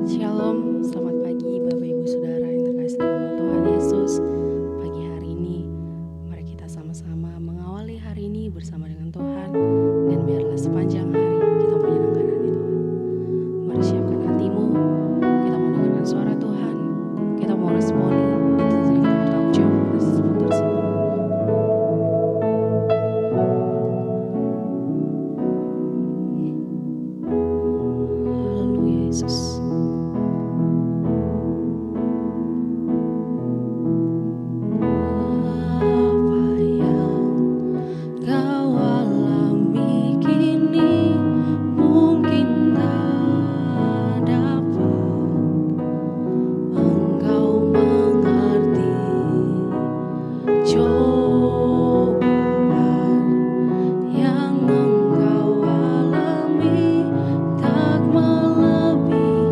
Shalom, selamat pagi Bapak Ibu Saudara yang terkasih dalam Tuhan Yesus. Pagi hari ini, mari kita sama-sama mengawali hari ini bersama dengan Tuhan. Dan biarlah sepanjang hari kita menyenangkan hati Tuhan. Mari siapkan hatimu, kita mau dengarkan suara Tuhan. Kita mau responi, dan tentunya kita bertanggung jawab atas sesuatu tersebut. Haleluya Yesus. Yang engkau alami tak melebihi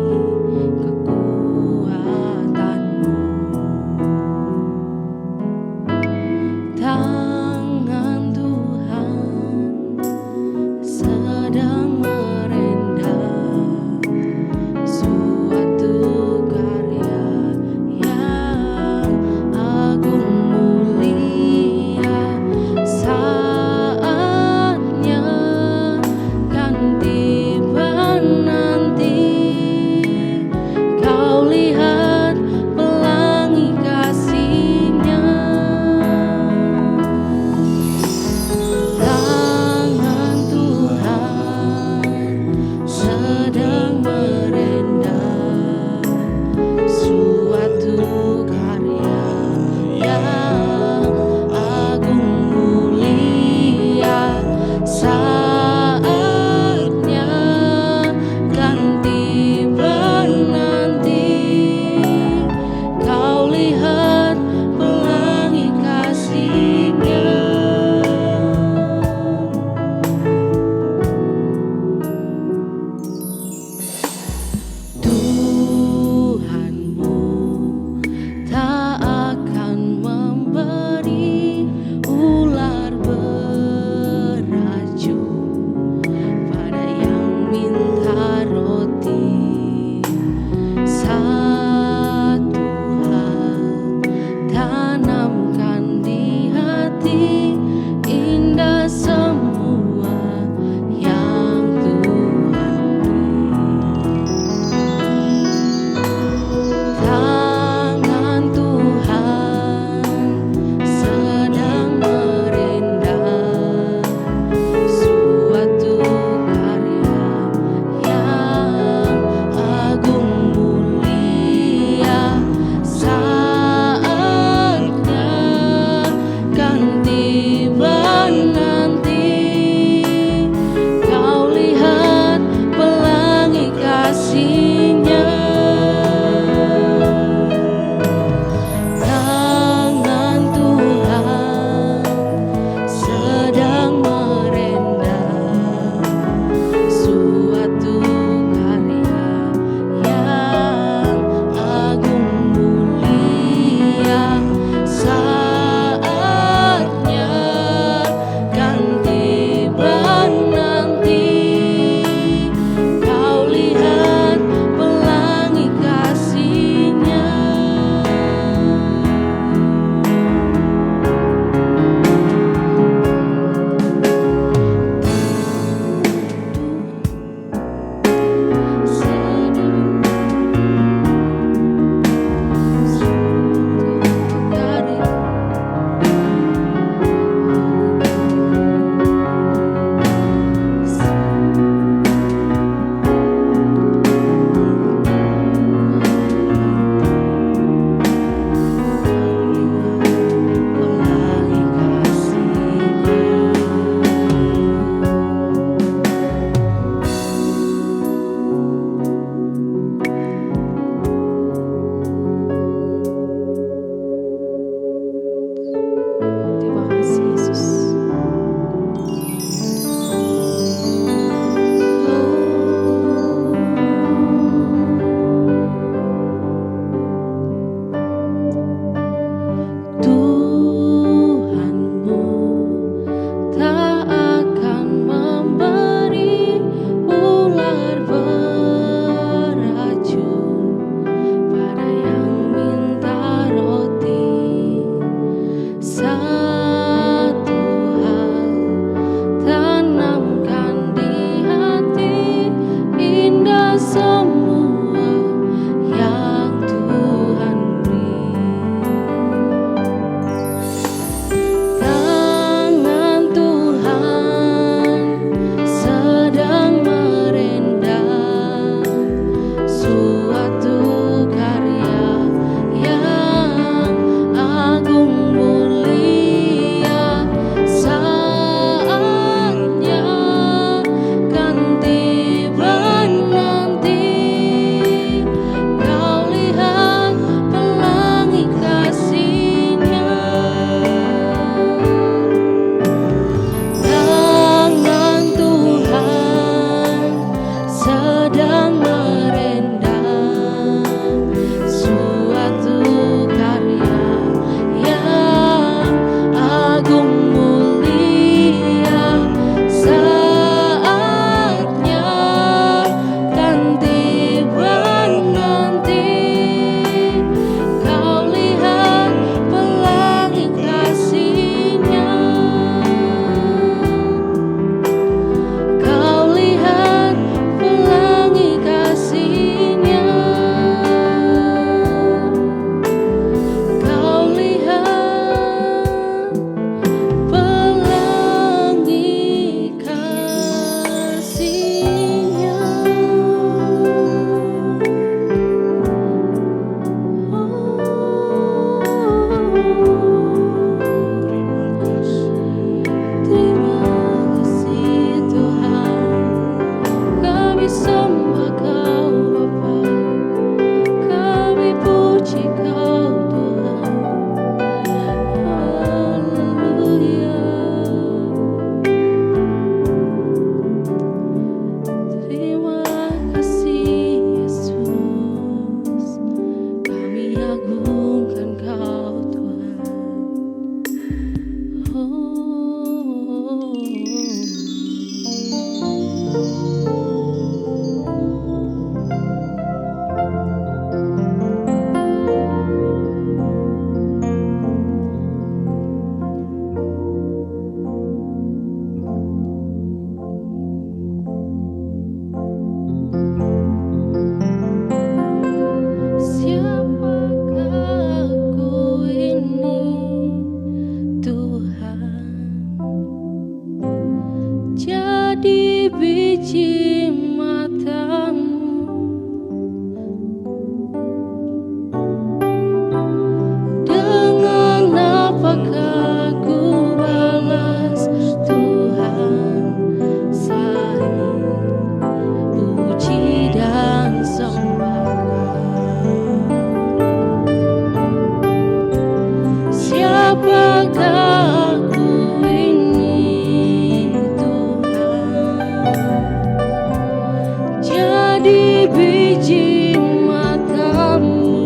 biji matamu,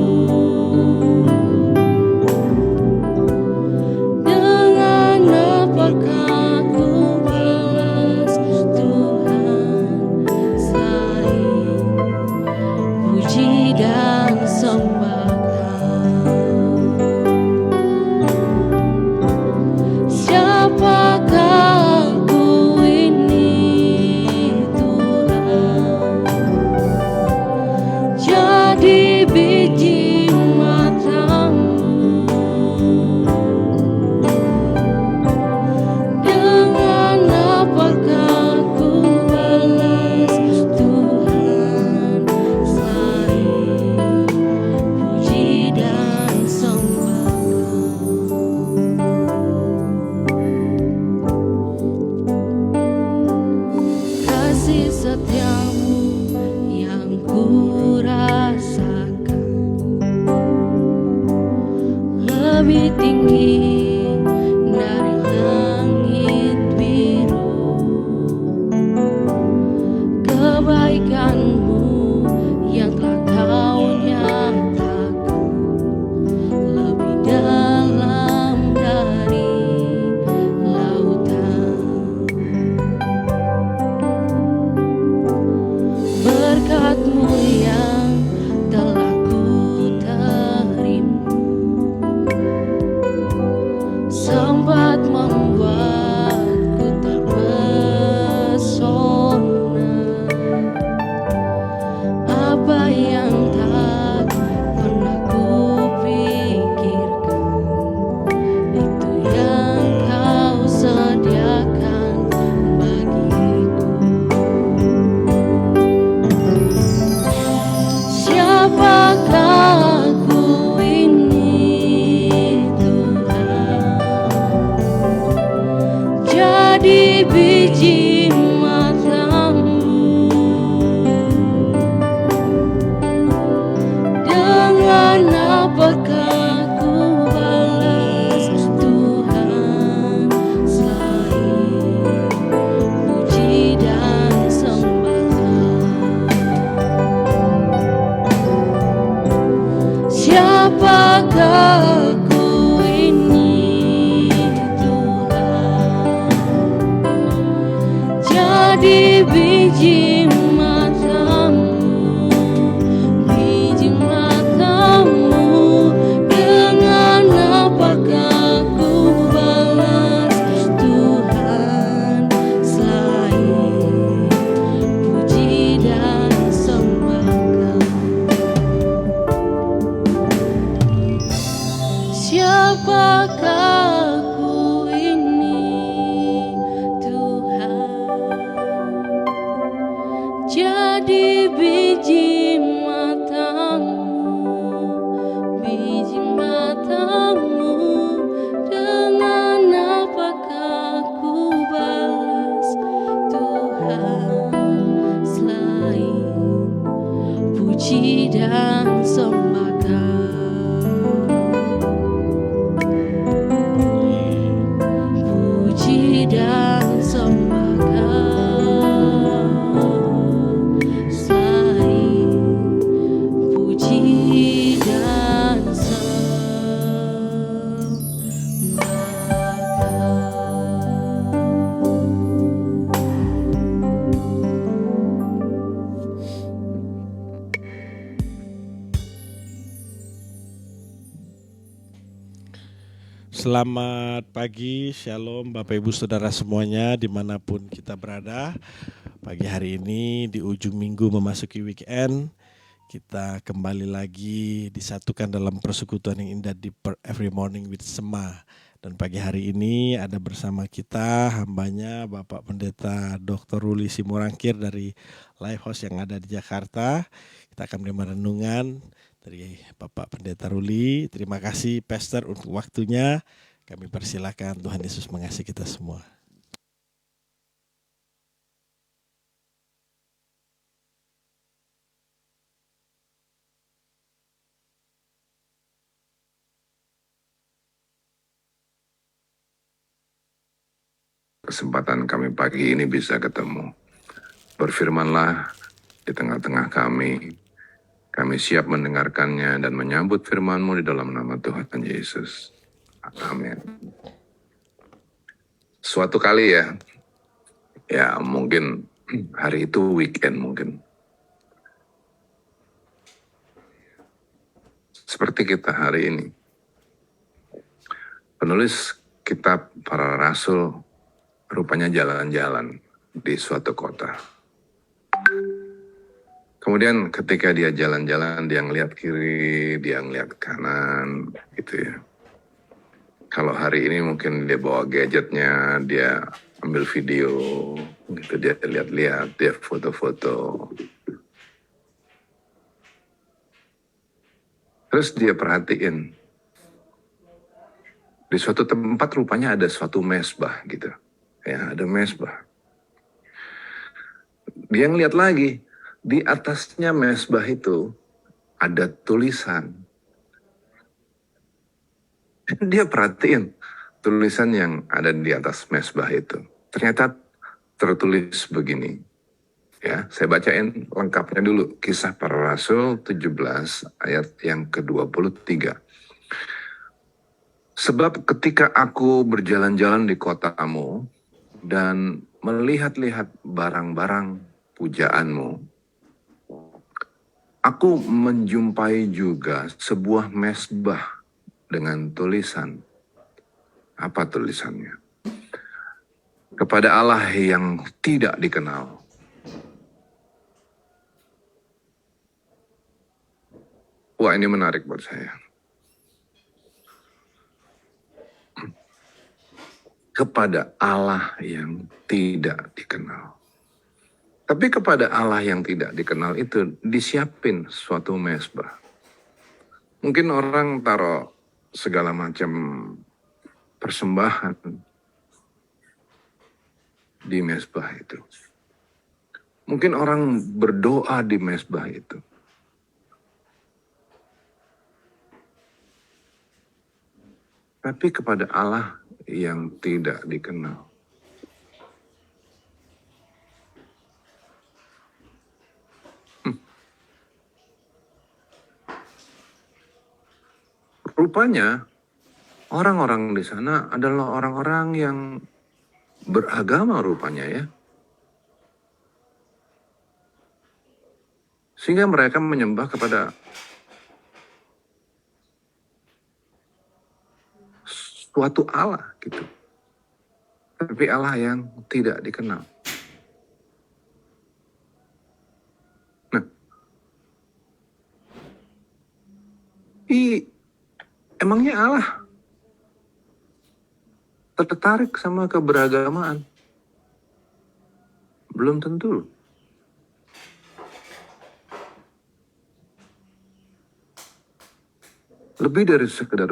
dengan apakah ku balas Tuhan selain puji dan sembah Kau? Siapakah aku ini Tuhan, jadi biji matamu, dengan apakah ku balas Tuhan selain puji dan sembah Kau? Kasih setiamu yang ku rasakan lebih tinggi dari langit biru. Kebaikanmu yang telah Kau nyatakan lebih dalam dari lautan. Berkat-Mu yang telah ku terima sempat membuatku terpesona. Apa yang tak pernah ku pikirkan, itu yang Kau sediakan bagiku. Siapakah aku ini Tuhan, jadi biji matamu, dengan apakah ku balas Tuhan selain puji dan sembah Kau? Siapakah aku ini Tuhan, jadi biji matamu, dengan apakah ku balas Tuhan selain puji dan sembah Kau? Siapakah aku ini Tuhan, jadi biji matamu, dengan apakah ku balas Tuhan selain puji dan sembah Kau? Puji dan sembah Kau selain puji dan sembah Selamat pagi, Shalom Bapak Ibu Saudara semuanya dimanapun kita berada. Pagi hari ini di ujung minggu memasuki weekend, kita kembali lagi disatukan dalam persekutuan yang indah di Every Morning with Sema. Dan pagi hari ini ada bersama kita hambanya Bapak Pendeta Dr. Ruli Simorangkir dari Lifehouse yang ada di Jakarta. Kita akan menerima renungan dari Bapak Pendeta Ruli. Terima kasih Pastor untuk waktunya. Kami persilakan, Tuhan Yesus mengasihi kita semua. Kesempatan kami pagi ini bisa ketemu. Berfirmanlah di tengah-tengah kami, Kami siap mendengarkannya dan menyambut firman-Mu di dalam nama Tuhan Yesus. Amin. Suatu kali ya mungkin hari itu weekend mungkin. Seperti kita hari ini. Penulis kitab para rasul rupanya jalan-jalan di suatu kota. Kemudian ketika dia jalan-jalan, dia ngeliat kiri, dia ngeliat kanan, gitu ya. Kalau hari ini mungkin dia bawa gadgetnya, dia ambil video, gitu, dia lihat-lihat, dia foto-foto. Terus dia perhatiin, di suatu tempat rupanya ada suatu mesbah gitu. Ya, ada mesbah. Dia ngeliat lagi, di atasnya mesbah itu ada tulisan. Dia perhatiin tulisan yang ada di atas mesbah itu. Ternyata tertulis begini. Ya, saya bacain lengkapnya dulu. Kisah Para Rasul 17 ayat yang ke-23. Sebab ketika aku berjalan-jalan di kotamu dan melihat-lihat barang-barang pujaanmu, aku menjumpai juga sebuah mesbah dengan tulisan. Apa tulisannya? Kepada Allah yang tidak dikenal. Wah, ini menarik buat saya. Kepada Allah yang tidak dikenal. Tapi kepada Allah yang tidak dikenal itu disiapin suatu mesbah. Mungkin orang taruh segala macam persembahan di mesbah itu. Mungkin orang berdoa di mesbah itu. Tapi kepada Allah yang tidak dikenal. Rupanya orang-orang di sana adalah orang-orang yang beragama rupanya ya. Sehingga mereka menyembah kepada suatu Allah gitu. Tapi Allah yang tidak dikenal. Nah, emangnya Allah tertarik sama keberagamaan? Belum tentu. Lebih dari sekedar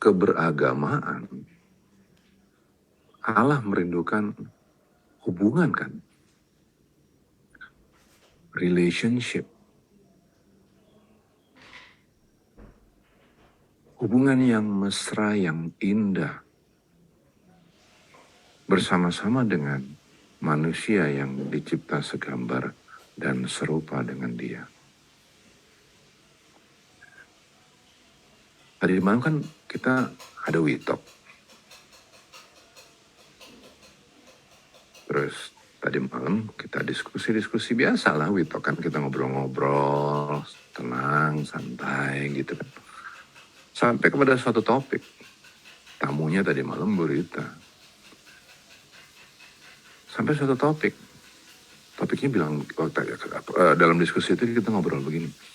keberagamaan, Allah merindukan hubungan kan? Relationship. Hubungan yang mesra, yang indah. Bersama-sama dengan manusia yang dicipta segambar dan serupa dengan dia. Tadi malam kan kita ada WeTalk. Terus tadi malam kita diskusi-diskusi biasa lah. WeTalk kan kita ngobrol-ngobrol, tenang, santai gitu kan. Sampai kepada suatu topik. Tamunya tadi malam berita. Sampai suatu topik. Topiknya bilang, dalam diskusi itu kita ngobrol begini.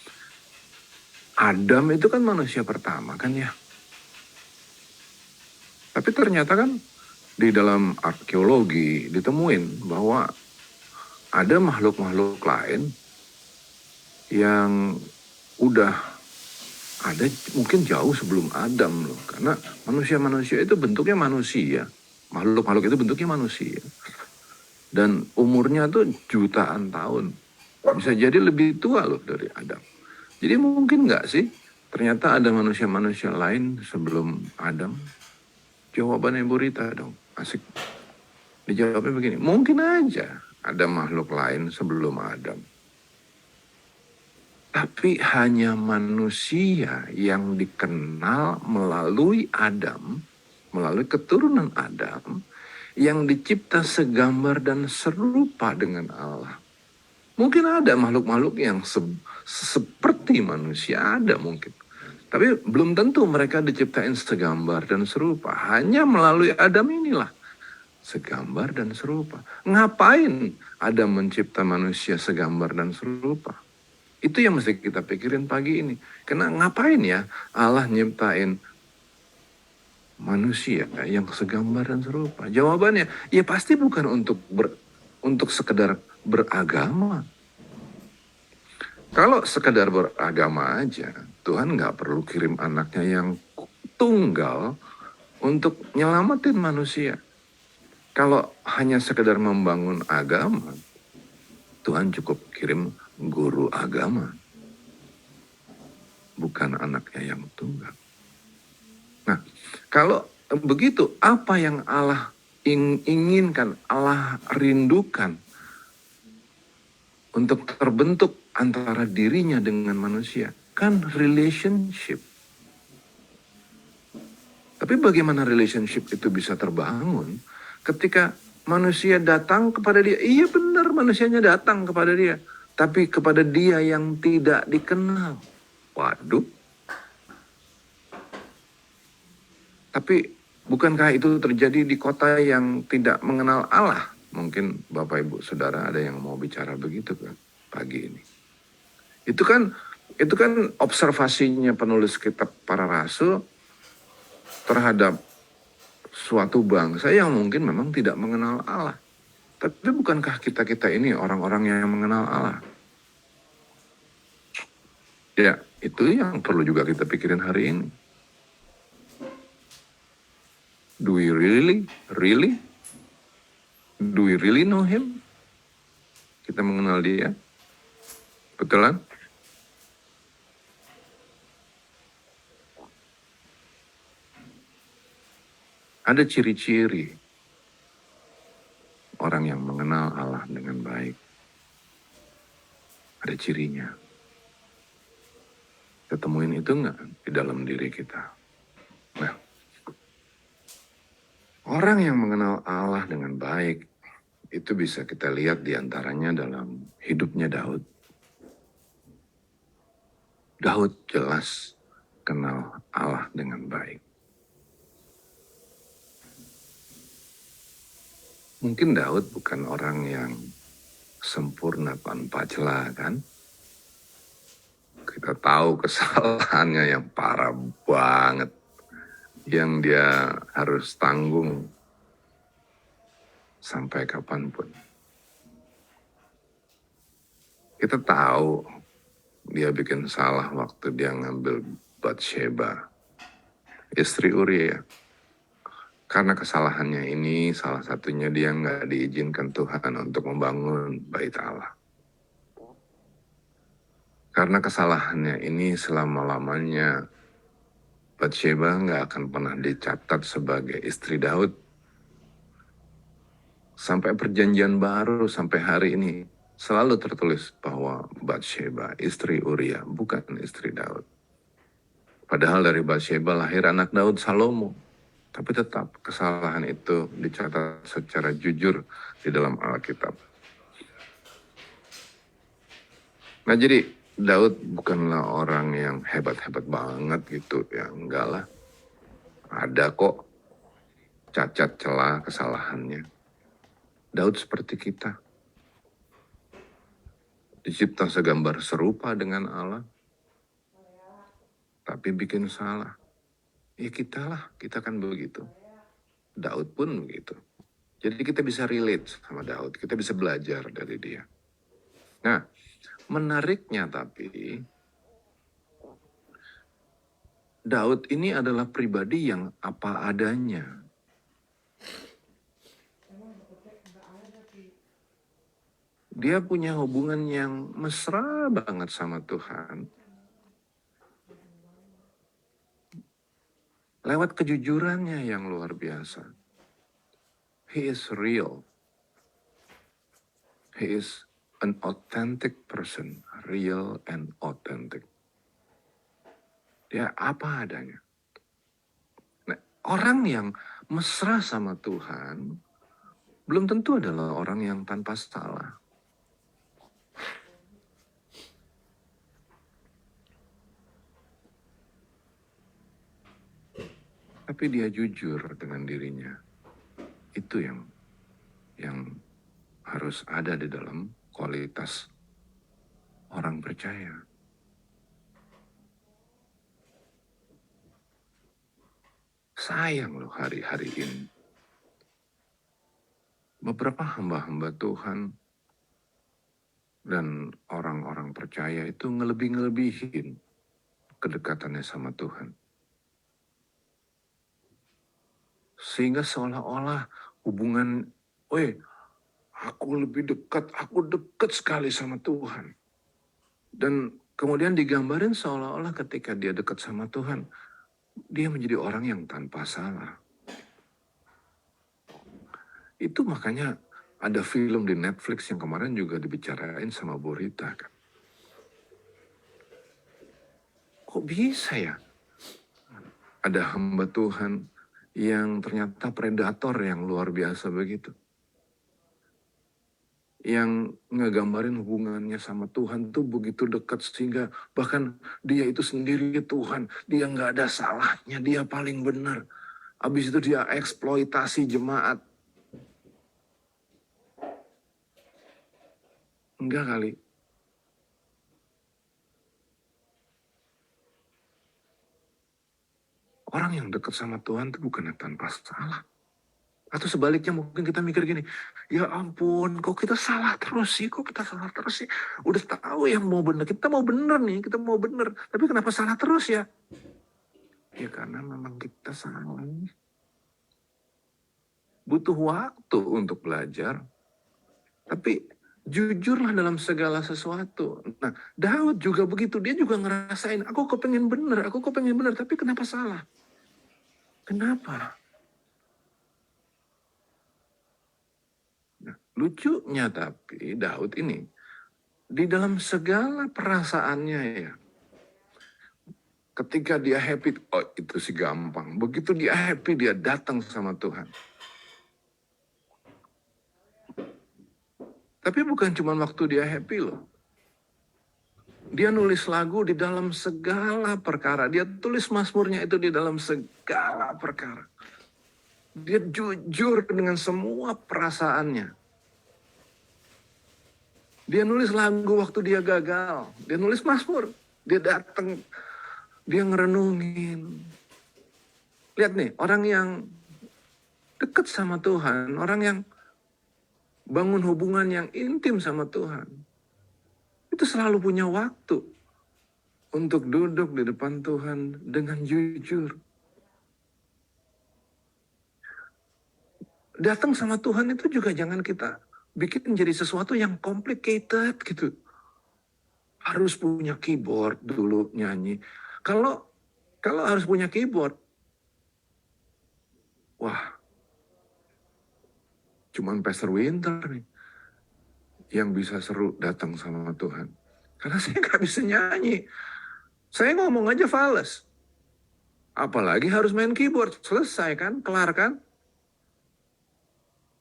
Adam itu kan manusia pertama kan ya. Tapi ternyata kan di dalam arkeologi ditemuin bahwa ada makhluk-makhluk lain yang udah ada mungkin jauh sebelum Adam loh. Karena manusia-manusia itu bentuknya manusia. Makhluk-makhluk itu bentuknya manusia. Dan umurnya tuh jutaan tahun. Bisa jadi lebih tua loh dari Adam. Jadi mungkin nggak sih ternyata ada manusia-manusia lain sebelum Adam? Jawabannya Bu Rita dong, asik. Dijawabnya begini, mungkin aja ada makhluk lain sebelum Adam. Tapi hanya manusia yang dikenal melalui Adam, melalui keturunan Adam, yang dicipta segambar dan serupa dengan Allah. Mungkin ada makhluk-makhluk yang seperti manusia, ada mungkin. Tapi belum tentu mereka diciptain segambar dan serupa. Hanya melalui Adam inilah segambar dan serupa. Ngapain Adam mencipta manusia segambar dan serupa? Itu yang mesti kita pikirin pagi ini. Karena ngapain ya Allah nyiptain manusia yang segambar dan serupa? Jawabannya, ya pasti bukan untuk sekedar beragama. Kalau sekedar beragama aja, Tuhan nggak perlu kirim anaknya yang tunggal untuk nyelamatin manusia. Kalau hanya sekedar membangun agama, Tuhan cukup kirim guru agama, bukan anaknya yang tunggal. Nah, kalau begitu, apa yang Allah inginkan, Allah rindukan untuk terbentuk antara dirinya dengan manusia? Kan relationship. Tapi bagaimana relationship itu bisa terbangun ketika manusia datang kepada dia? Iya benar, manusianya datang kepada dia. Tapi kepada dia yang tidak dikenal. Waduh. Tapi bukankah itu terjadi di kota yang tidak mengenal Allah? Mungkin Bapak Ibu Saudara ada yang mau bicara begitu kan pagi ini. Itu kan observasinya penulis kitab para rasul terhadap suatu bangsa yang mungkin memang tidak mengenal Allah. Tapi bukankah kita ini orang-orang yang mengenal Allah? Ya, itu yang perlu juga kita pikirin hari ini. Do we really know Him? Kita mengenal Dia? Betulan? Ada ciri-ciri orang yang mengenal Allah dengan baik. Ada cirinya. Kita temuin itu enggak di dalam diri kita? Nah, orang yang mengenal Allah dengan baik, itu bisa kita lihat diantaranya dalam hidupnya Daud. Daud jelas kenal Allah dengan baik. Mungkin Daud bukan orang yang sempurna tanpa celah kan? Kita tahu kesalahannya yang parah banget. Yang dia harus tanggung sampai kapanpun. Kita tahu dia bikin salah waktu dia ngambil Batsheba, istri Uria. Karena kesalahannya ini, salah satunya dia nggak diizinkan Tuhan untuk membangun bait Allah. Karena kesalahannya ini selama-lamanya, Batsheba nggak akan pernah dicatat sebagai istri Daud. Sampai perjanjian baru, sampai hari ini, selalu tertulis bahwa Batsheba, istri Uria, bukan istri Daud. Padahal dari Batsheba lahir anak Daud, Salomo. Tapi tetap kesalahan itu dicatat secara jujur di dalam Alkitab. Nah jadi Daud bukanlah orang yang hebat-hebat banget gitu. Ya enggak lah. Ada kok cacat celah kesalahannya. Daud seperti kita. Dicipta segambar serupa dengan Allah. Tapi bikin salah. Ya kita kan begitu. Daud pun begitu. Jadi kita bisa relate sama Daud, kita bisa belajar dari dia. Nah, menariknya tapi, Daud ini adalah pribadi yang apa adanya. Dia punya hubungan yang mesra banget sama Tuhan. Lewat kejujurannya yang luar biasa. He is real. He is an authentic person, real and authentic. Dia apa adanya. Nah, orang yang mesra sama Tuhan belum tentu adalah orang yang tanpa salah. Tapi dia jujur dengan dirinya. Itu yang harus ada di dalam kualitas orang percaya. Sayang loh hari-hari ini. Beberapa hamba-hamba Tuhan dan orang-orang percaya itu ngelebih-ngelebihin kedekatannya sama Tuhan. Sehingga seolah-olah hubungan, aku lebih dekat, aku dekat sekali sama Tuhan. Dan kemudian digambarin seolah-olah ketika dia dekat sama Tuhan, dia menjadi orang yang tanpa salah. Itu makanya ada film di Netflix yang kemarin juga dibicarain sama Borita kan. Kok bisa ya? Ada hamba Tuhan yang ternyata predator yang luar biasa begitu. Yang ngegambarin hubungannya sama Tuhan tuh begitu dekat sehingga bahkan dia itu sendiri Tuhan. Dia nggak ada salahnya, dia paling benar. Habis itu dia eksploitasi jemaat. Enggak kali. Orang yang dekat sama Tuhan itu bukan tanpa salah. Atau sebaliknya mungkin kita mikir gini, ya ampun kok kita salah terus sih, Udah tahu yang mau benar, kita mau benar nih, Tapi kenapa salah terus ya? Ya karena memang kita salah. Butuh waktu untuk belajar. Tapi jujurlah dalam segala sesuatu. Nah, Daud juga begitu. Dia juga ngerasain, aku kepengen benar. Tapi kenapa salah? Kenapa? Nah, lucunya tapi Daud ini, di dalam segala perasaannya ya, ketika dia happy, itu sih gampang. Begitu dia happy, dia datang sama Tuhan. Tapi bukan cuma waktu dia happy loh. Dia nulis lagu di dalam segala perkara. Dia tulis mazmurnya itu di dalam segala perkara. Dia jujur dengan semua perasaannya. Dia nulis lagu waktu dia gagal. Dia nulis mazmur. Dia datang, dia ngerenungin. Lihat nih, orang yang dekat sama Tuhan, orang yang bangun hubungan yang intim sama Tuhan, itu selalu punya waktu untuk duduk di depan Tuhan dengan jujur. Datang sama Tuhan itu juga jangan kita bikin jadi sesuatu yang complicated gitu. Harus punya keyboard dulu nyanyi. Kalau harus punya keyboard, wah, cuman Pastor Winter nih yang bisa seru datang sama Tuhan. Karena saya nggak bisa nyanyi. Saya ngomong aja fales. Apalagi harus main keyboard. Selesai kan? Kelar kan?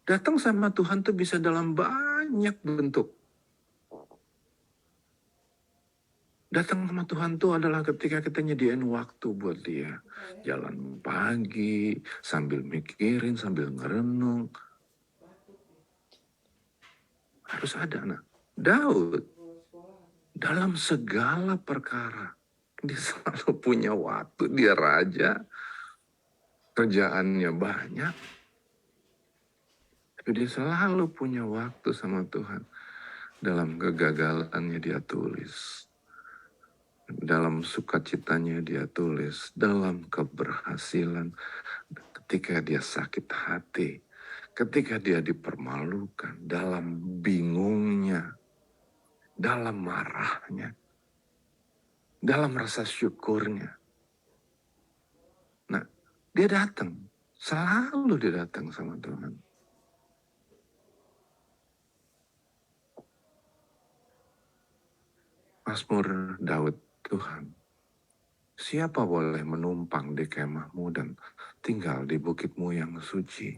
Datang sama Tuhan tuh bisa dalam banyak bentuk. Datang sama Tuhan tuh adalah ketika kita nyediain waktu buat dia. Jalan pagi, sambil mikirin, sambil ngerenung. Harus ada. Nah, Daud dalam segala perkara dia selalu punya waktu. Dia raja, kerjaannya banyak, tapi dia selalu punya waktu sama Tuhan. Dalam kegagalannya dia tulis, dalam sukacitanya dia tulis, dalam keberhasilan, ketika dia sakit hati, ketika dia dipermalukan, dalam bingungnya, dalam marahnya, dalam rasa syukurnya. Nah, dia datang, selalu dia datang sama Tuhan. Mazmur Daud, Tuhan, siapa boleh menumpang di kemahmu dan tinggal di bukitmu yang suci?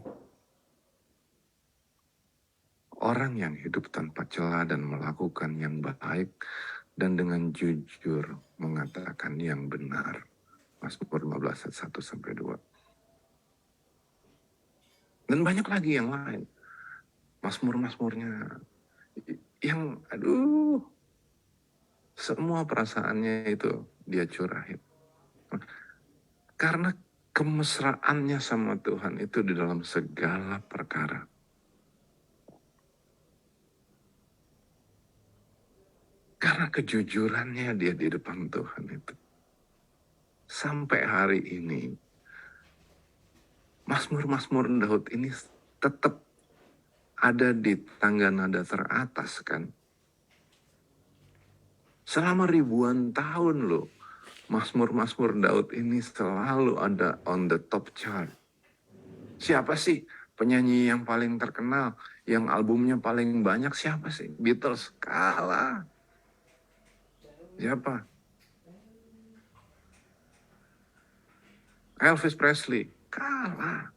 Orang yang hidup tanpa celah dan melakukan yang baik dan dengan jujur mengatakan yang benar. Mazmur 15 ayat 1 sampai 2. Dan banyak lagi yang lain. Mazmur-mazmurnya yang semua perasaannya itu dia curahin. Karena kemesraannya sama Tuhan itu di dalam segala perkara. Karena kejujurannya dia di depan Tuhan itu. Sampai hari ini, Mazmur-Mazmur Daud ini tetap ada di tangga nada teratas kan. Selama ribuan tahun loh, Mazmur-Mazmur Daud ini selalu ada on the top chart. Siapa sih penyanyi yang paling terkenal, yang albumnya paling banyak, siapa sih? Beatles kalah. Siapa? Elvis Presley kalah.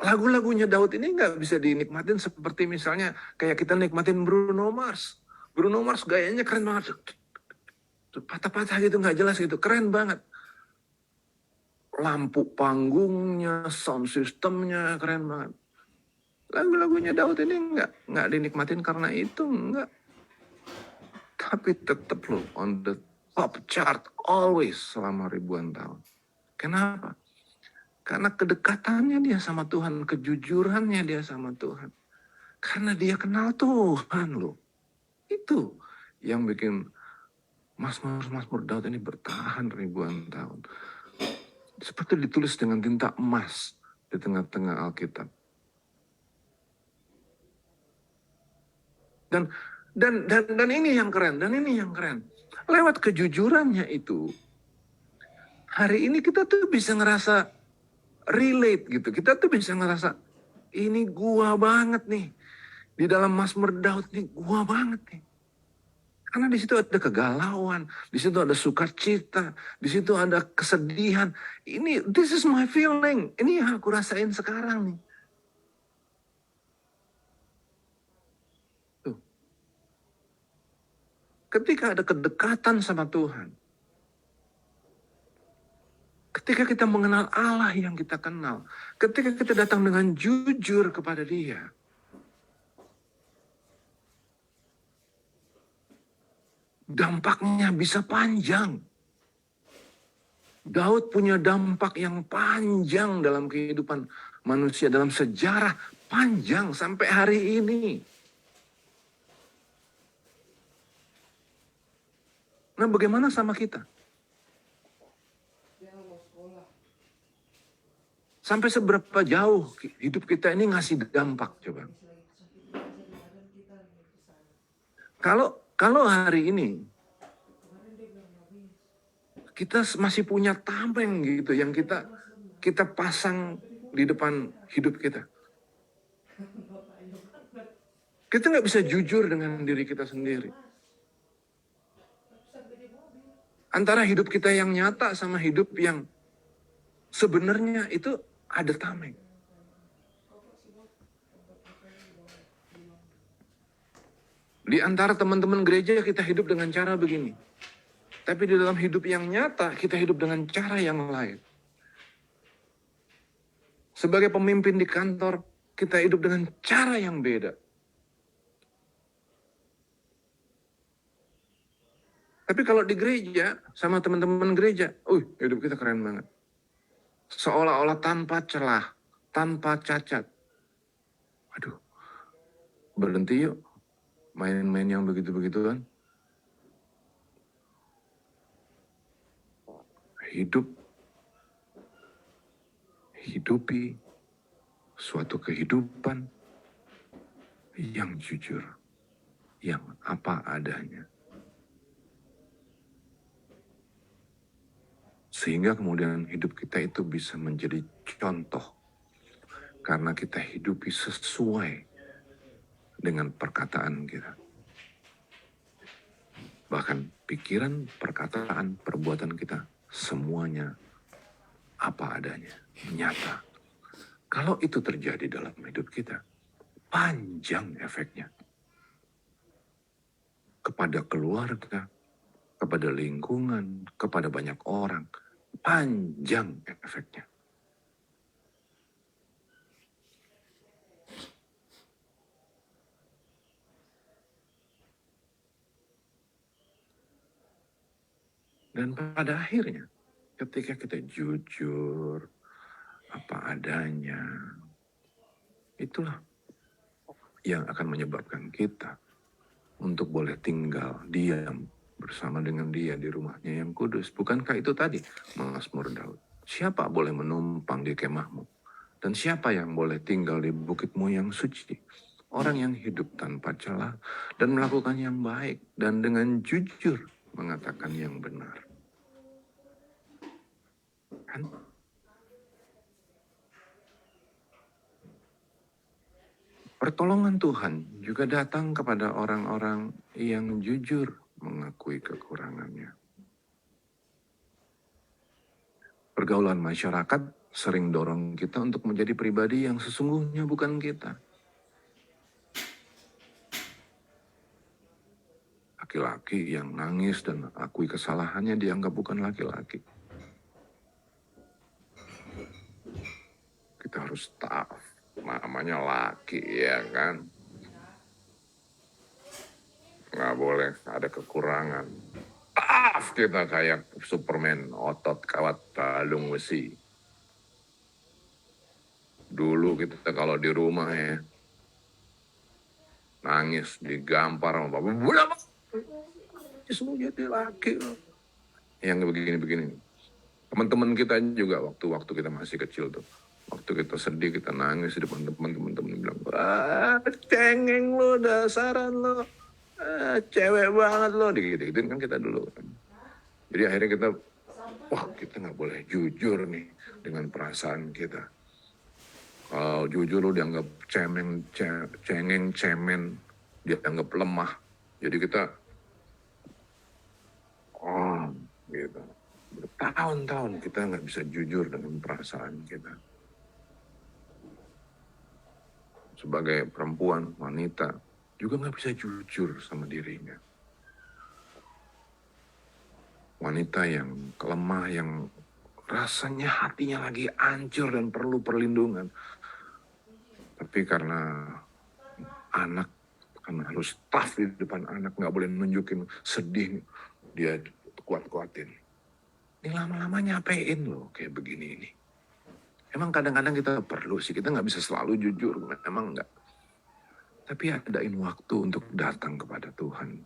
Lagu-lagunya Daud ini nggak bisa dinikmatin seperti misalnya kayak kita nikmatin Bruno Mars. Bruno Mars gayanya keren banget. Patah-patah gitu, nggak jelas gitu. Keren banget. Lampu panggungnya, sound systemnya keren banget. Lagu-lagunya Daud ini nggak dinikmatin karena itu, nggak. Tapi tetap loh on the top chart always selama ribuan tahun. Kenapa? Karena kedekatannya dia sama Tuhan, kejujurannya dia sama Tuhan. Karena dia kenal Tuhan loh. Itu yang bikin Mazmur Daud ini bertahan ribuan tahun. Seperti ditulis dengan tinta emas di tengah-tengah Alkitab. Dan ini yang keren, Lewat kejujurannya itu, hari ini kita tuh bisa ngerasa relate gitu. Kita tuh bisa ngerasa, ini gua banget nih. Di dalam Mazmur Daud nih, gua banget nih. Karena di situ ada kegalauan, di situ ada sukacita, di situ ada kesedihan. This is my feeling. Ini yang aku rasain sekarang nih. Tuh. Ketika ada kedekatan sama Tuhan, ketika kita mengenal Allah yang kita kenal, ketika kita datang dengan jujur kepada Dia, dampaknya bisa panjang. Daud punya dampak yang panjang dalam kehidupan manusia, dalam sejarah panjang sampai hari ini. Nah, bagaimana sama kita? Sampai seberapa jauh hidup kita ini ngasih dampak, coba. Kalau hari ini kita masih punya tameng gitu yang kita pasang di depan hidup kita. Kita nggak bisa jujur dengan diri kita sendiri. Antara hidup kita yang nyata sama hidup yang sebenarnya itu ada tameng. Di antara teman-teman gereja kita hidup dengan cara begini. Tapi di dalam hidup yang nyata kita hidup dengan cara yang lain. Sebagai pemimpin di kantor kita hidup dengan cara yang beda. Tapi kalau di gereja sama teman-teman gereja, hidup kita keren banget. Seolah-olah tanpa celah, tanpa cacat. Aduh, berhenti yuk main-main yang begitu-begituan. Hidupi suatu kehidupan yang jujur, yang apa adanya. Sehingga kemudian hidup kita itu bisa menjadi contoh. Karena kita hidupi sesuai dengan perkataan kita. Bahkan pikiran, perkataan, perbuatan kita, semuanya apa adanya, nyata. Kalau itu terjadi dalam hidup kita, panjang efeknya. Kepada keluarga, kepada lingkungan, kepada banyak orang, panjang efeknya. Dan pada akhirnya, ketika kita jujur, apa adanya, itulah yang akan menyebabkan kita untuk boleh tinggal diam bersama dengan Dia di rumahnya yang kudus. Bukankah itu tadi Mazmur Daud? Siapa boleh menumpang di kemahmu? Dan siapa yang boleh tinggal di bukitmu yang suci? Orang yang hidup tanpa celah dan melakukan yang baik dan dengan jujur mengatakan yang benar. Kan? Pertolongan Tuhan juga datang kepada orang-orang yang jujur mengakui kekurangannya. Pergaulan masyarakat sering dorong kita untuk menjadi pribadi yang sesungguhnya bukan kita. Laki-laki yang nangis dan akui kesalahannya dianggap bukan laki-laki. Kita harus tough, namanya laki ya kan. Nggak boleh ada kekurangan. Tough kita kayak Superman, otot kawat balung besi. Dulu kita kalau di rumah ya, nangis digampar sama bapak. Udah semua jadi laki loh. Yang begini-begini. Teman-teman kita juga waktu kita masih kecil tuh. Waktu kita sedih, kita nangis di depan teman-teman bilang, wah cengeng lo, dasaran lo, cewek banget lo, digituin kan kita dulu kan. Jadi akhirnya kita, wah kita nggak boleh jujur nih dengan perasaan kita. Kalau jujur lo dianggap cengeng, cemen, dianggap lemah. Jadi kita, gitu. Bertahun-tahun kita nggak bisa jujur dengan perasaan kita. Sebagai perempuan, wanita, juga nggak bisa jujur sama dirinya. Wanita yang kelemah, yang rasanya hatinya lagi hancur dan perlu perlindungan. Tapi karena anak, karena harus tough di depan anak, nggak boleh nunjukin sedih, dia kuat-kuatin. Ini lama-lama nyapein loh kayak begini ini. Emang kadang-kadang kita perlu sih, kita nggak bisa selalu jujur, emang nggak. Tapi adain waktu untuk datang kepada Tuhan.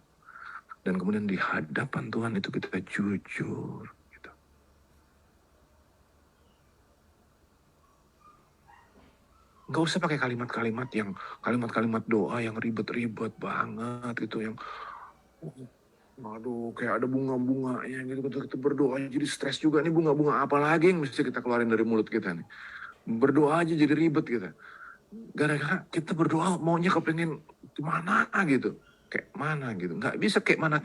Dan kemudian di hadapan Tuhan itu kita jujur. Gitu. Nggak usah pakai kalimat-kalimat doa yang ribet-ribet banget gitu, yang aduh kayak ada bunga-bunganya gitu, kita berdoa jadi stres juga nih, bunga-bunga apa lagi yang mesti kita keluarin dari mulut kita nih. Berdoa aja jadi ribet kita. Gara-gara kita berdoa maunya kepengen kemana gitu. Kayak mana gitu. Nggak bisa kayak mana.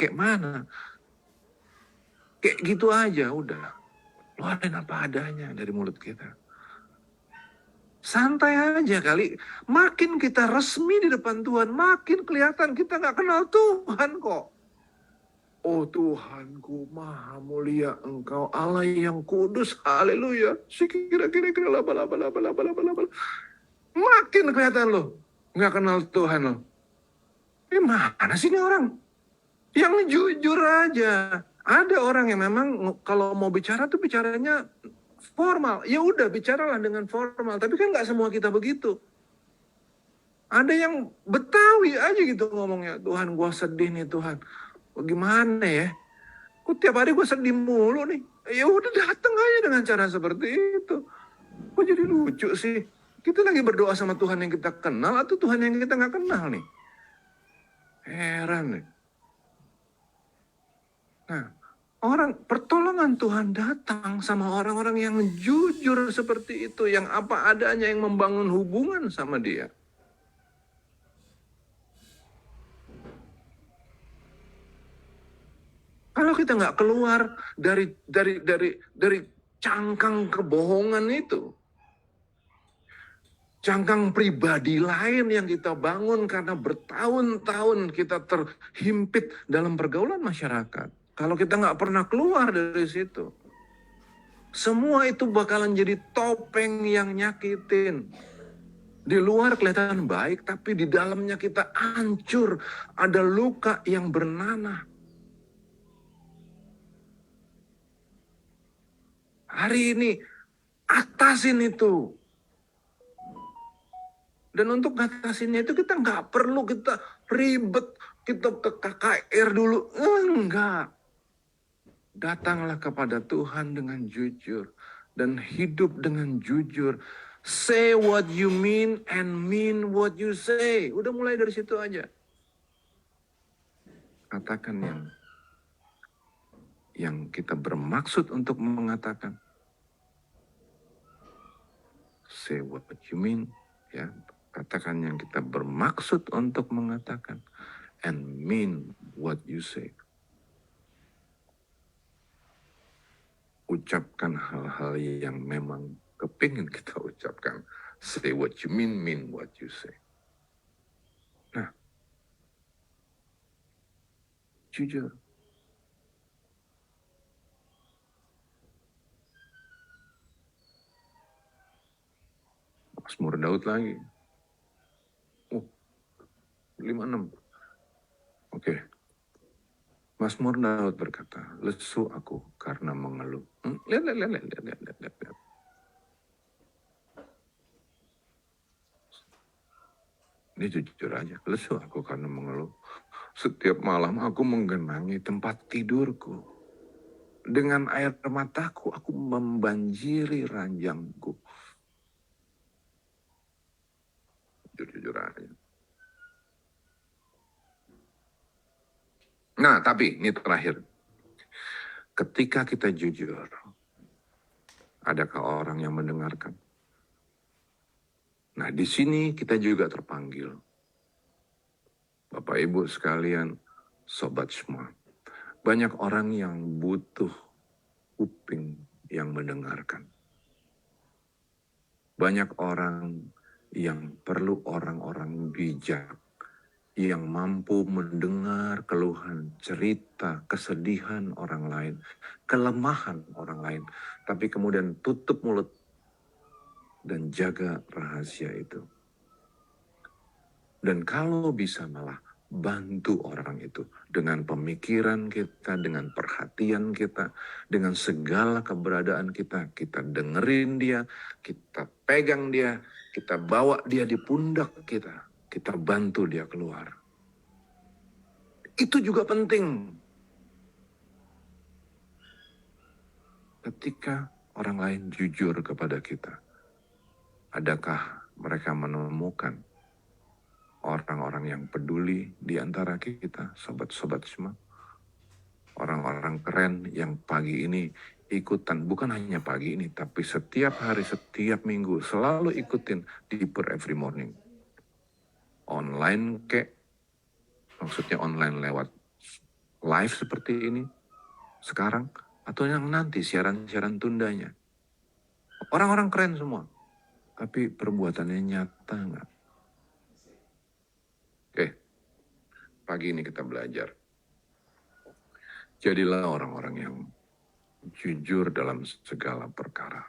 Kayak gitu aja udah. Keluarin apa adanya dari mulut kita. Santai aja kali. Makin kita resmi di depan Tuhan, makin kelihatan kita nggak kenal Tuhan kok. Oh Tuhanku, maha mulia Engkau, Allah yang kudus, haleluya. Kira-kira laba. Makin kelihatan lo, nggak kenal Tuhan lo. Mana sih ini orang? Yang jujur aja. Ada orang yang memang kalau mau bicara tuh bicaranya formal. Ya udah bicaralah dengan formal, tapi kan nggak semua kita begitu. Ada yang Betawi aja gitu ngomongnya, Tuhan gua sedih nih Tuhan. Bagaimana ya? Kok tiap hari gue sedih mulu nih? Ya udah datang aja dengan cara seperti itu. Kok jadi lucu sih? Kita lagi berdoa sama Tuhan yang kita kenal atau Tuhan yang kita nggak kenal nih? Heran nih. Nah, pertolongan Tuhan datang sama orang-orang yang jujur seperti itu, yang apa adanya, yang membangun hubungan sama Dia. Kalau kita nggak keluar dari cangkang kebohongan itu, cangkang pribadi lain yang kita bangun karena bertahun-tahun kita terhimpit dalam pergaulan masyarakat. Kalau kita nggak pernah keluar dari situ, semua itu bakalan jadi topeng yang nyakitin. Di luar kelihatan baik, tapi di dalamnya kita hancur. Ada luka yang bernanah. Hari ini, atasin itu. Dan untuk ngatasinnya itu kita nggak perlu kita ribet, kita ke KKR dulu. Enggak. Datanglah kepada Tuhan dengan jujur. Dan hidup dengan jujur. Say what you mean and mean what you say. Udah mulai dari situ aja. Katakan yang kita bermaksud untuk mengatakan. Say what you mean, ya. Katakan yang kita bermaksud untuk mengatakan, and mean what you say. Ucapkan hal-hal yang memang kepingin kita ucapkan. Say what you mean what you say. Nah, jujur. Mazmur Daud lagi. 56. Oke. Mazmur Daud berkata, lesu aku karena mengeluh. Lihat. Ini jujur aja, lesu aku karena mengeluh. Setiap malam aku menggenangi tempat tidurku. Dengan air mataku aku membanjiri ranjangku. Jujur aja. Nah, tapi ini terakhir. Ketika kita jujur, adakah orang yang mendengarkan? Nah, di sini kita juga terpanggil. Bapak Ibu sekalian, sobat semua. Banyak orang yang butuh kuping yang mendengarkan. Banyak orang yang perlu orang-orang bijak yang mampu mendengar keluhan, cerita, kesedihan orang lain, kelemahan orang lain, tapi kemudian tutup mulut dan jaga rahasia itu. Dan kalau bisa malah bantu orang itu dengan pemikiran kita, dengan perhatian kita, dengan segala keberadaan kita. Kita dengerin dia, kita pegang dia, kita bawa dia di pundak kita. Kita bantu dia keluar. Itu juga penting. Ketika orang lain jujur kepada kita, adakah mereka menemukan orang-orang yang peduli di antara kita, sobat-sobat semua? Orang-orang keren yang pagi ini ikutan, bukan hanya pagi ini, tapi setiap hari, setiap minggu, selalu ikutin Deeper Every Morning. Online maksudnya online lewat live seperti ini sekarang, atau yang nanti siaran-siaran tundanya. Orang-orang keren semua, tapi perbuatannya nyata nggak? Oke, pagi ini kita belajar. Jadilah orang-orang yang jujur dalam segala perkara.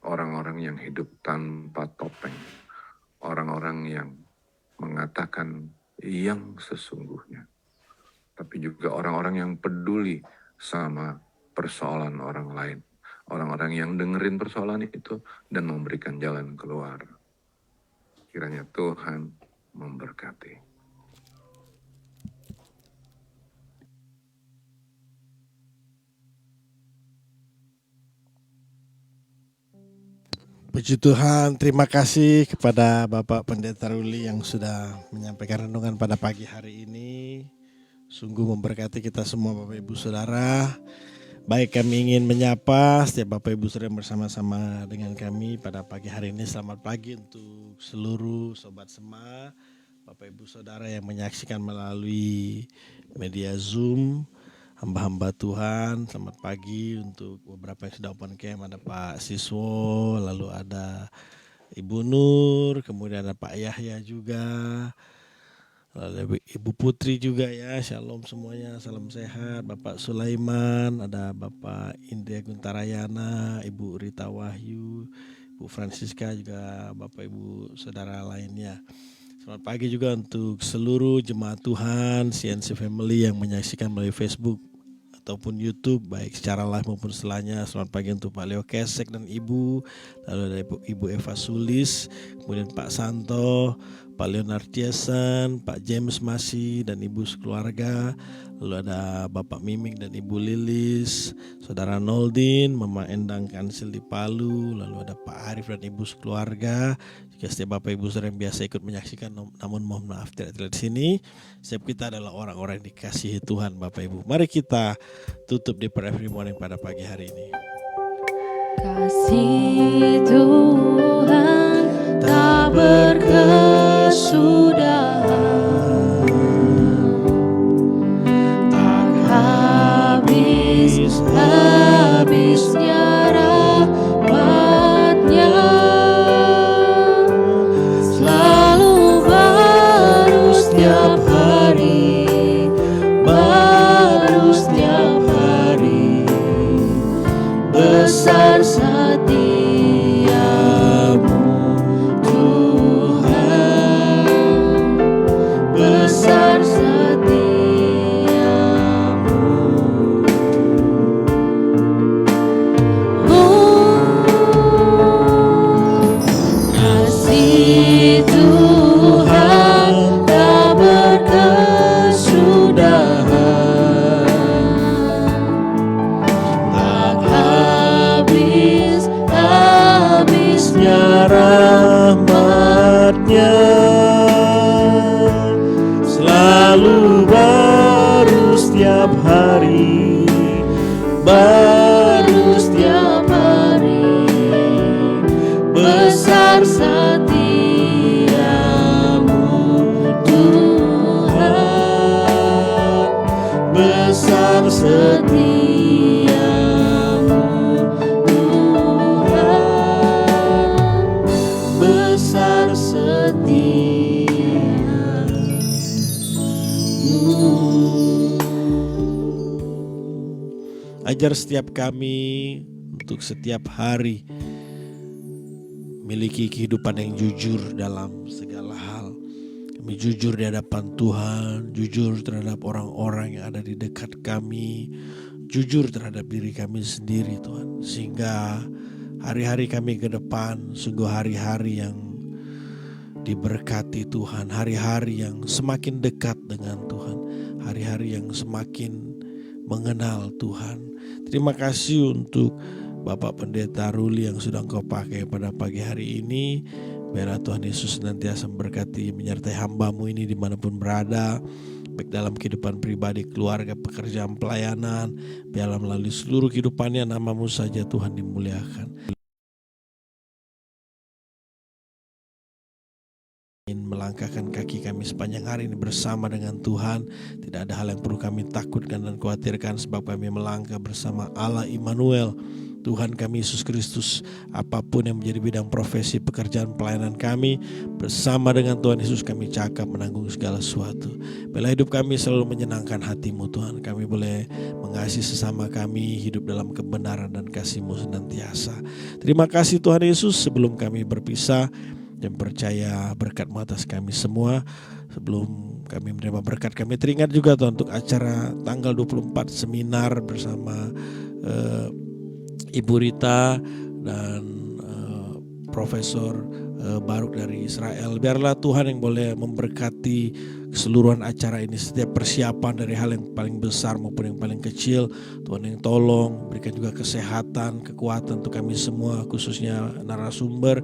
Orang-orang yang hidup tanpa topeng. Orang-orang yang mengatakan yang sesungguhnya. Tapi juga orang-orang yang peduli sama persoalan orang lain. Orang-orang yang dengerin persoalan itu dan memberikan jalan keluar. Kiranya Tuhan memberkati. Puji Tuhan, terima kasih kepada Bapak Pendeta Ruli yang sudah menyampaikan renungan pada pagi hari ini. Sungguh memberkati kita semua Bapak Ibu Saudara. Baik, kami ingin menyapa setiap Bapak Ibu Saudara yang bersama-sama dengan kami pada pagi hari ini. Selamat pagi untuk seluruh Sobat Sema, Bapak Ibu Saudara yang menyaksikan melalui media Zoom, hamba-hamba Tuhan. Selamat pagi untuk beberapa yang sudah open camp. Ada Pak Siswo, lalu ada Ibu Nur, kemudian ada Pak Yahya juga, lalu ada Ibu Putri juga ya. Shalom semuanya, salam sehat. Bapak Sulaiman, ada Bapak Indria Guntarayana, Ibu Rita Wahyu, Ibu Francisca, juga Bapak Ibu saudara lainnya. Selamat pagi juga untuk seluruh jemaat Tuhan CNC Family yang menyaksikan melalui Facebook ataupun YouTube, baik secara live maupun setelahnya. Selamat pagi untuk Pak Leo Kesek dan Ibu, lalu ada Ibu Eva Sulis, kemudian Pak Santo, Pak Leonard Jason, Pak James Masih dan Ibu sekeluarga, lalu ada Bapak Mimik dan Ibu Lilis, Saudara Noldin, Mama Endang Kansil di Palu, lalu ada Pak Arif dan Ibu sekeluarga, juga setiap Bapak Ibu saudara yang biasa ikut menyaksikan, namun mohon maaf tidak di sini. Setiap kita adalah orang-orang yang dikasihi Tuhan Bapak Ibu. Mari kita tutup di prayer every morning pada pagi hari ini. Kasih Tuhan tak berkesudahan, tak habis-habisnya rahmat-Nya, selalu baru setiap hari, baru setiap hari. Besar setiamu Tuhan, besar setiamu. Kasih Tuhan tak berkesudahan, tak habis-habisnya rahmat-Nya, selalu baru setiap hari, baru setiap hari. Besar setiamu Tuhan, besar setiamu Tuhan, besar setiamu. Ajar setiap kami untuk setiap hari miliki kehidupan yang jujur dalam segala hal. Kami jujur di hadapan Tuhan, jujur terhadap orang-orang yang ada di dekat kami, jujur terhadap diri kami sendiri Tuhan. Sehingga hari-hari kami ke depan sungguh hari-hari yang diberkati Tuhan, hari-hari yang semakin dekat dengan Tuhan, hari-hari yang semakin mengenal Tuhan. Terima kasih untuk Bapak Pendeta Ruli yang sudah Engkau pakai pada pagi hari ini. Biarlah Tuhan Yesus senantiasa memberkati menyertai hamba-Mu ini dimanapun berada, baik dalam kehidupan pribadi, keluarga, pekerjaan, pelayanan. Biarlah melalui seluruh kehidupannya nama-Mu saja Tuhan dimuliakan. Melangkahkan kaki kami sepanjang hari ini bersama dengan Tuhan. Tidak ada hal yang perlu kami takutkan dan khawatirkan, sebab kami melangkah bersama Allah Immanuel, Tuhan kami Yesus Kristus. Apapun yang menjadi bidang profesi, pekerjaan, pelayanan kami, bersama dengan Tuhan Yesus kami cakap menanggung segala sesuatu. Bila hidup kami selalu menyenangkan hati-Mu Tuhan, kami boleh mengasihi sesama kami, hidup dalam kebenaran dan kasih-Mu senantiasa. Terima kasih Tuhan Yesus. Sebelum kami berpisah, dan percaya berkat-Mu atas kami semua. Sebelum kami menerima berkat, kami teringat juga Tuhan untuk acara tanggal 24 seminar bersama Ibu Rita dan Profesor Baruk dari Israel. Biarlah Tuhan yang boleh memberkati keseluruhan acara ini, setiap persiapan dari hal yang paling besar maupun yang paling kecil. Tuhan yang tolong berikan juga kesehatan, kekuatan untuk kami semua, khususnya narasumber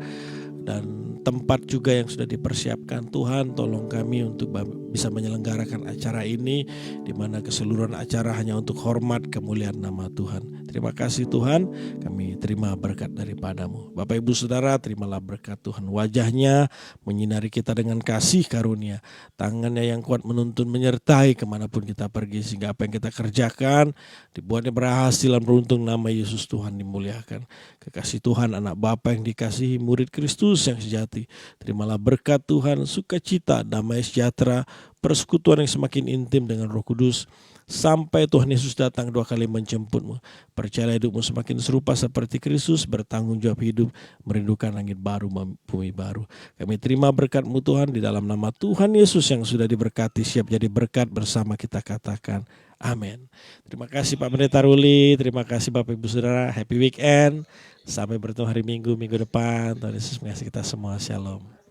dan tempat juga yang sudah dipersiapkan. Tuhan tolong kami untuk bisa menyelenggarakan acara ini, di mana keseluruhan acara hanya untuk hormat kemuliaan nama Tuhan. Terima kasih Tuhan, kami terima berkat daripadamu. Bapak Ibu Saudara, terimalah berkat Tuhan, wajahnya menyinari kita dengan kasih karunia, tangannya yang kuat menuntun menyertai kemanapun kita pergi, sehingga apa yang kita kerjakan dibuatnya berhasil dan beruntung, nama Yesus Tuhan dimuliakan. Kekasih Tuhan, anak Bapa yang dikasihi, murid Kristus yang sejati, terimalah berkat Tuhan, sukacita, damai sejahtera, persekutuan yang semakin intim dengan Roh Kudus, sampai Tuhan Yesus datang 2 kali menjemputmu. Percaya hidupmu semakin serupa seperti Kristus, bertanggung jawab hidup, merindukan langit baru, bumi baru. Kami terima berkat-Mu Tuhan, di dalam nama Tuhan Yesus yang sudah diberkati, siap jadi berkat bersama kita katakan amin. Terima kasih Pak Pendeta Ruli, terima kasih Bapak Ibu Saudara, happy weekend. Sampai bertemu hari Minggu depan. Tuhan Yesus mengasihi kita semua, shalom.